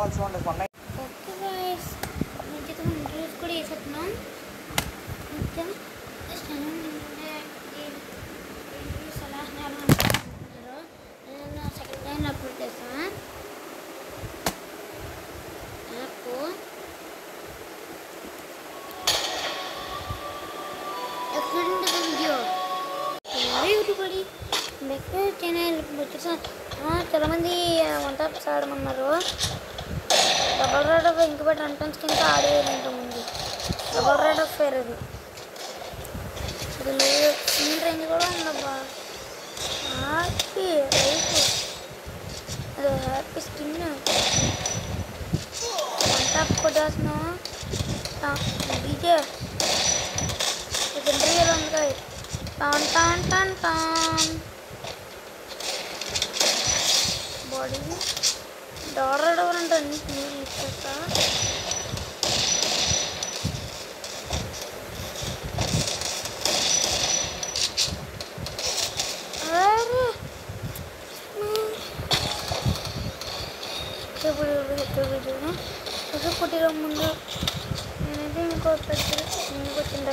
కావాల్సి ఉండదు కొన్నాయి. Okay guys, మంచిగా ఇంటర్వ్యూస్ కూడా వేసేస్తున్నాం. కొంచెం సలహాలు అనుకుంటున్నారు. నేను సెకండ్ టైం అప్లోడ్ చేస్తాను. నాకు excellent video everybody next channel వచ్చేసా. చాలామంది వంట ఆడమన్నారు. Double rate of incubator entrance కింద ఆడేది ఇంతకుముందు. డబల్ రేట్ ఆఫ్ ఫేర్ అది స్కిన్ రేంజ్ కూడా ఉందబ్బా. హ్యాపీ రైట్ అది హ్యాపీ స్కిన్ వంట కొట్టేసిన డీజే సెకండరీ ఉంది. Tan tan tan tan body door అంటే అన్ని నీళ్ళు ఇచ్చేస్తా. పుట్టిన ముందు నేనైతే ఇంకో చిన్న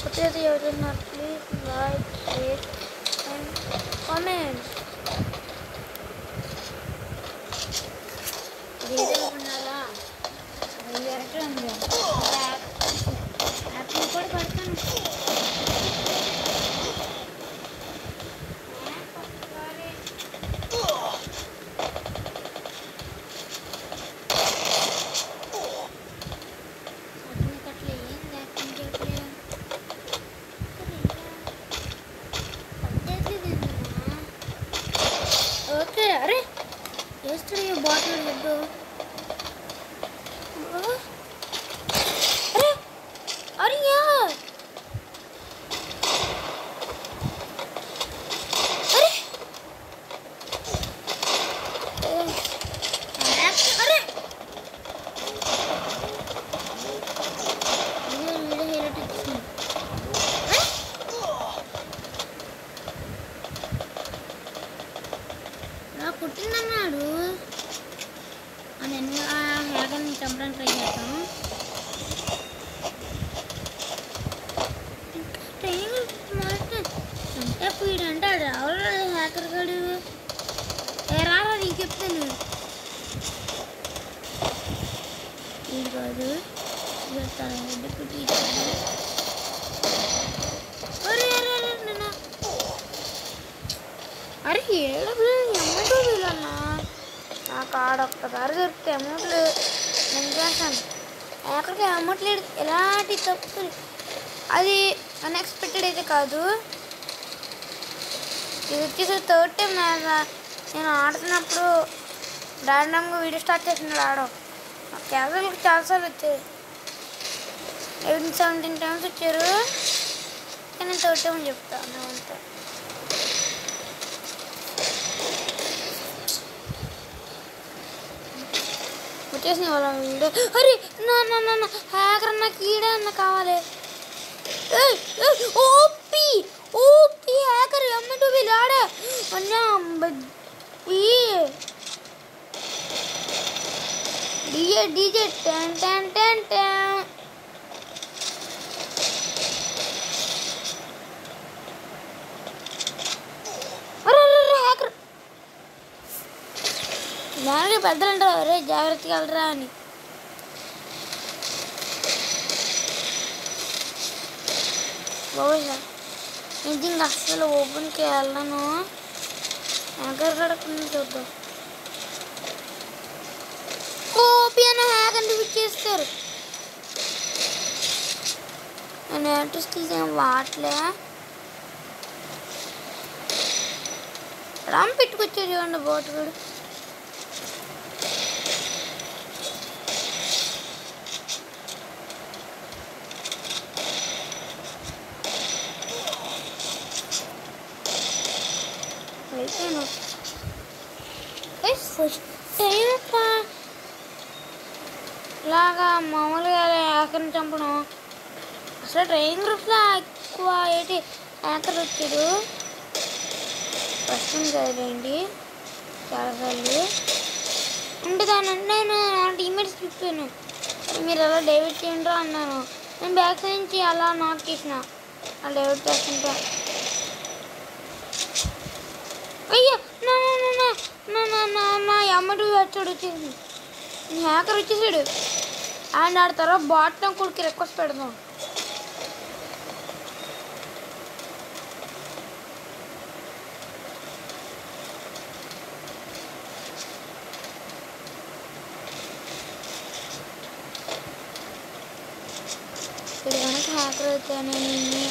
పుట్టినది ఎవరున్నారు please like share and comment. ఏదనుకున్నారా డైరెక్ట్ ఉంది యాప్ని కూడా పడతాను. ఓకే అరే వేస్తాడు ఈ బాటిల్ వద్దు. అరే అరే యార్ అరే అరే నా పుట్టిందన్నాడు. నేను ఆ హ్యాకర్ని చంపడానికి ట్రై చేస్తాను. అంటే వీడు అంటాడు ఎవరు హ్యాకర్ గాడు రారా నీకు చెప్తాను. వీడు కాదు పుట్టి అరే ఏడు అమ్మటో వీళ్ళన్నా నాకు ఆడొక్కసారి దొరికితే అమౌంట్లు నేను చేస్తాను. ఎక్కడికి అమౌంట్లు ఎలాంటి తప్పు అది అన్ఎక్స్పెక్టెడ్ అయితే కాదు. ఇది వచ్చేసి థర్డ్ టైం నేను ఆడుతున్నప్పుడు ర్యాండమ్గా వీడియో స్టార్ట్ చేసినాడు ఆడడం. క్యాజువల్కి చాలాసార్లు వచ్చాయి. 17 టైమ్స్ వచ్చారు. కానీ నేను థర్డ్ టైం చెప్తాను అంతే. వచ్చేసిన వాళ్ళ వీడియో అరే నా హ్యాకర్ నాకు ఈడే అన్న కావాలి. ఓపీ ఓపీ హ్యాకర్ అమ్మటూ వీళ్ళు ఆడే DJ DJ ten ten ten ten hacker దానికి పెద్దలు అంటారు అరే జాగ్రత్తగా వెళ్ళరా అని. బాబోయ్ నిజంగా అస్సలు ఓపెన్కి వెళ్ళను. హ్యాకర్ చూద్దాం. ఓపీ అన్న హ్యాకర్ చేస్తారు. నేను ఏంటో స్కిల్స్ ఏం వాడలే. రామ్ పెట్టుకొచ్చారు చూడండి బోట్ కూడా. ఫస్ట్ టైం ఇలాగా మామూలుగా హ్యాకర్ని చంపడం అసలు ట్రైనింగ్ గ్రూప్స్లో ఎక్కువ ఏంటి హ్యాకర్ వచ్చాడు. ఫస్ట్ కదండి చాలాసార్లు. అంటే దాని నేను నా టీమేట్స్ చెప్పాను మీరు అలా డైవర్ట్ చేయండి అన్నాను. నేను బ్యాక్ సైడ్ నుంచి అలా నాక్ చేసిన అలా డైవర్ట్ చేస్తుంటా. అయ్యో నా అమ్మడు వచ్చాడు వచ్చేసి హ్యాకర్ వచ్చేసాడు. అండ్ ఆడ తర్వాత బాటం కొడుకు రిక్వెస్ట్ పెడదాం. ఇక్కడ కనుక హ్యాకర్ అయితే నేను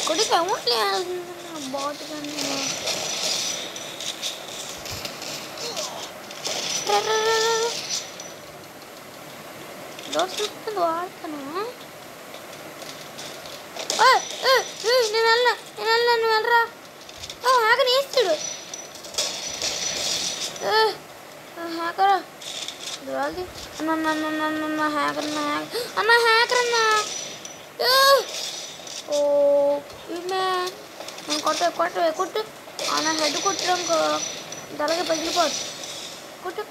కొడుకు అమౌంట్ బాట్ కానీ దోస్తుంది వాడతాను. నేను వెళ్ళా నువ్వు వెళ్ళరా. హ్యాకర్ వేస్తాడు హ్యాకర్ వాళ్ళది అన్న హ్యాకర్ అన్న హ్యాకర్ అన్నా. ఓ నేను కొట్టు అన్న హెడ్ కొట్టడానికి అలాగే పగిలిపోదు. కొట్టు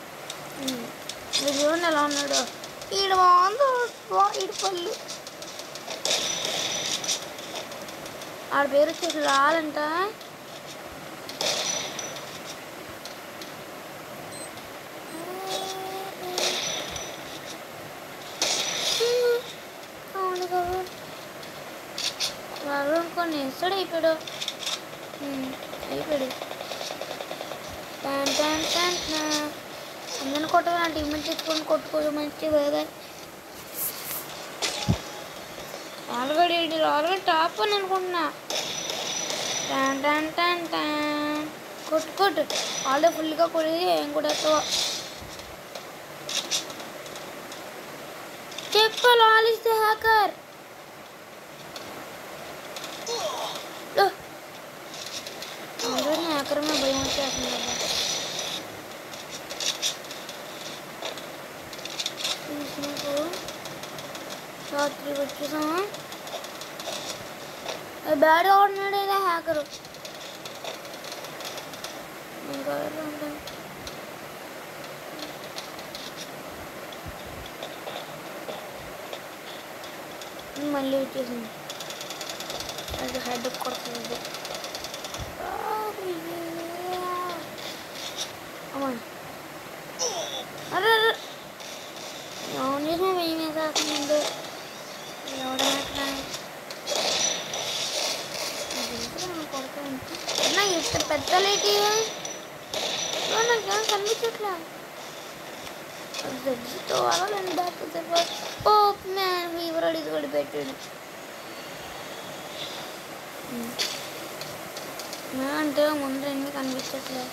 చూడండి ఎలా ఉన్నాడు. ఈడ బాగుందో ఈడు పళ్ళు. ఆడ పేరు వచ్చేసి రాలంట. అవును కదా వాళ్ళు అనుకోని ఇస్తాడు అయిపోయాడు. అందరిని కొట్టగా నా టీమెంట్ తెచ్చుకొని కొట్టుకోదు మంచి బాగా. ఆల్రెడీ టాప్ అని అనుకుంటున్నా. కొట్టు ఆల్రెడీ ఫుల్గా కొట్టేది ఏం కూడా చెప్పాలి ఆలిస్తే హ్యాకర్. ఆల్రెడీ హ్యాకర్ మీద భయం వచ్చేస్తుంది కదా. రాత్రి వచ్చేసామా బ్యాడ్ ఆడుతున్నాడు ఏదో హ్యాకరు. మళ్ళీ వచ్చేసింది అది హెడ్ కొడుతుంది. అరే అవును భయం వేసేస్తుంది. కొడుతుంది ఎంత పెద్ద లేటి నాకేం కనిపించట్లే. జడ్జితో అలా బ్యాక్ ఓ మ్యాన్ ఫీవర్ అడిగి కూడా పెట్టాడు. అంటే ముందు ఎన్ని కనిపించట్లేదు.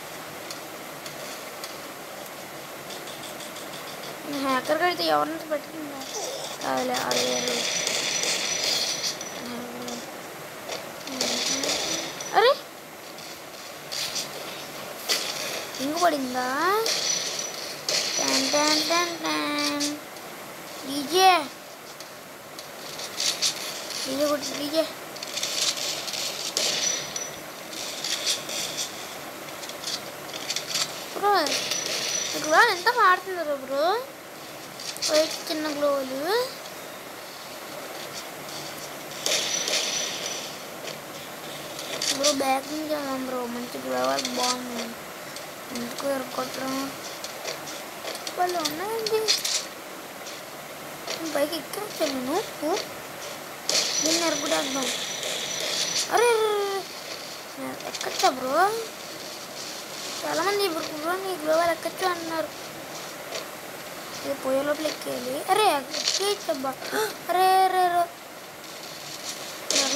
హ్యాకర్ కడితే ఎవరిని పెట్టుకుందా అదే అడిగారు. అరే ఇంక పడిందా డీజే కొట్టి డీజే. బ్రో గ్లో ఎంత మాడుతుందో బ్రో వైట్ చిన్న గ్లోలు. బ్రో బ్యాక్ నుంచి వెళ్దాం బ్రో మంచి గ్లోవర్ బాగుంది. ఎందుకు ఎరగొట్టడం వాళ్ళు ఉన్నాయండి. పైకి ఎక్కించాను నేను దీన్ని ఎరగొట్టేద్దాం. అరే ఎక్కచ్చా బ్రో చాలామంది ఇప్పుడు బ్రో నీ గ్లోవర్ ఎక్కచ్చు అంటున్నారు. ఇది పోయే లోపల ఎక్కేయాలి. అరే ఎక్కేయచ్చబ్బా. అరే రే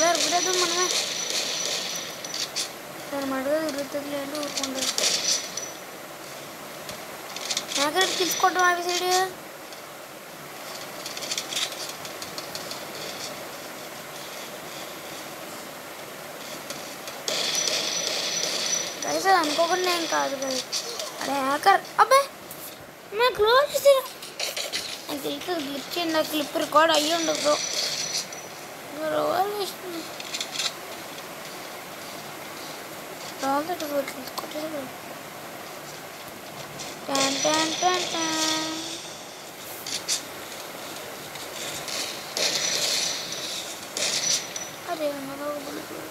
ఎరగొట్టేద్దాం మనమే. దాని మటుగా తిరుగుతుంది లేదు ఊరుకుంటుంది. హ్యాకర్ తీసుకోవడం అవి సైడ్ అయితే అనుకోకుండా ఏం కాదు కదా. అరే హ్యాకర్ అబ్బాయి मैं क्लोज से क्लिक ना क्लिप रिकॉर्ड अయ్యి ఉండదు రోల్ ఇస్తుంది రాల్ దట్ కొట్టేది టన్ టన్ టన్ టన్. అదే ఉన్నదో బుల్బుల్.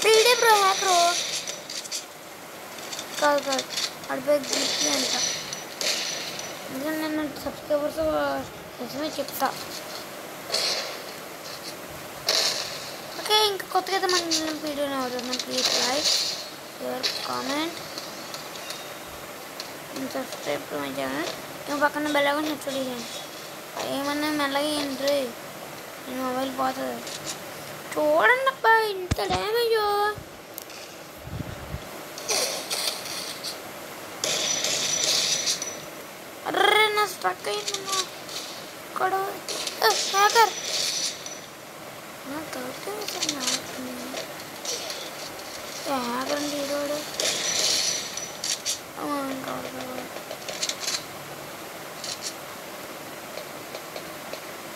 వీడే బ్రో హ్యాకరు కాదు కాదు అడిపోయి గిఫ్ట్ అంట. ఎందుకంటే నేను సబ్స్క్రైబర్స్ నిజమే చెప్తా. ఓకే ఇంకా కొత్తగా అయితే మన వీడియోని అవుతుంది. Please like share comment and subscribe to my channel. ఇంకా పక్కన బెల్ ఐకాన్ చూడండి. ఏమన్నా మెల్లగా ఏంటి నేను మొబైల్ పోతుంది చూడండి అబ్బా ఇంత డ్యామేజ్. అర్రే నా స్ట్రక్ అయిందమ్మా ఇక్కడ హ్యాకర్ నా తోటే హ్యాకర్ అండి ఈరోడు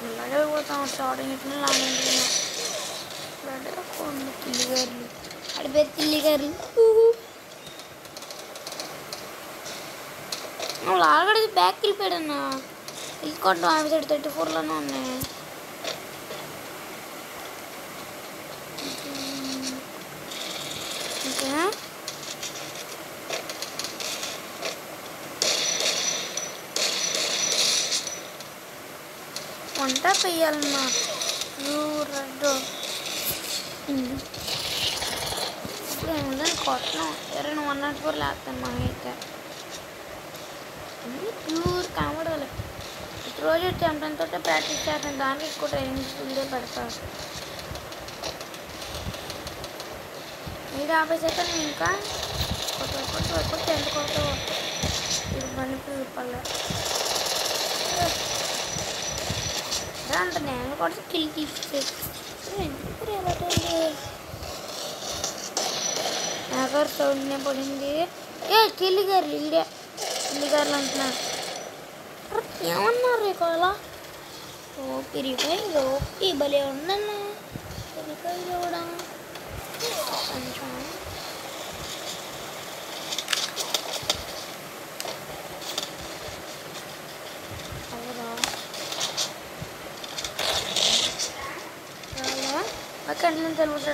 ఇలాగే పోతాం స్టార్టింగ్ ఇట్లా లాగుంటున్నా. కిల్లిగారులు అడి పేరు కిల్లిగారులు. వాళ్ళు ఆల్రెడీ బ్యాక్ వెళ్ళిపోయాడన్నా. వెళ్ళుకోవడం ఆఫీసర్ 34లోనే ఉన్నాయి. ఓకే వంట పెయ్యాలన్నా రెడ్ ఇప్పుడు ఏముందని కొట్టడం. ఎవరైనా 104 లేస్తాను మా అయితే ప్యూర్ కనబడాలి. రోజు చెంపంతో ప్రాక్టీస్ చేస్తాను. దానికి ఎక్కువ ట్రైనింగ్ వీడియో పెడతాను. వీడియో ఆపేసాక నేను ఇంకా కొట్టు ఎంత కొడతావు ఇది బండి పల్లె అంత నేను కొడితే కిల్ తీస్తే ఎందుకు రేపటండి నాగారు సౌండ్నే పడింది. కిల్లిగారు ఈడే కిల్లిగారులు అంటున్నారు. ఏమన్నారు ఇవాళ పిరిగిపోయింది. ఓపి భలే ఉందన్నా పిరిగిపోయి కూడా కొంచెం అవునా ఓకే అంటే నేను తెలుగు